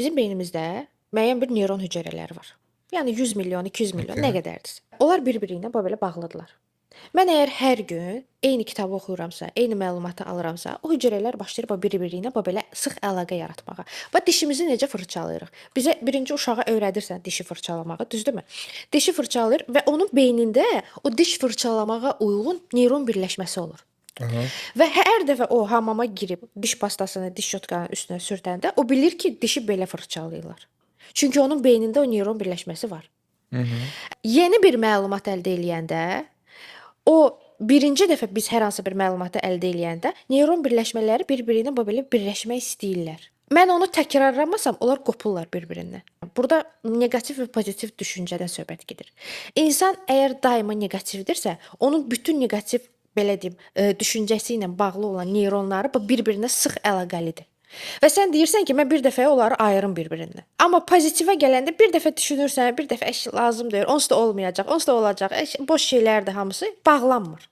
Bizim beynimizdə müəyyən bir neyron hüceyrələri var. Yəni 100 milyon, 200 milyon nə Okay. qədərdirsə. Onlar bir-biri ilə belə bağlıdırlar. Mən əgər hər gün eyni kitabı oxuyuramsa, eyni məlumatı alıramsa, o hüceyrələr başlayır bir-biri ilə belə sıx əlaqə yaratmağa. Və dişimizi necə fırçalayırıq? Bizə birinci uşağa öyrədirsən dişi fırçalamağı, düzdürmü? Dişi fırçalayır və onun beynində o diş fırçalamağa uyğun neyron birləşməsi olur. Aha. Və hər dəfə o hamama girib diş pastasını diş şotkanın üstünə sürtəndə o bilir ki, dişi belə fırçalayırlar. Çünki onun beynində o neyron birləşməsi var. Yeni bir məlumat əldə eləyəndə, o birinci dəfə biz hər hansı bir məlumatı əldə eləyəndə neyron birləşmələri bir-biri ilə belə birləşmək istəyirlər. Mən onu təkrarlamasam, onlar qopurlar bir-birindən. Burada neqativ və pozitiv düşüncədən söhbət gedir. İnsan əgər daima neqativdirsə, onun bütün neqativ belə deyim, düşüncəsi ilə bağlı olan neyronları bir-birinə sıx əlaqəlidir. Və sən deyirsən ki, mən bir dəfə onları ayırım bir-birindən. Amma pozitivə gələndə bir dəfə düşünürsən, bir dəfə lazım deyil, onsuz da olmayacaq, onsuz da olacaq. Boş şeylərdir hamısı bağlanmır.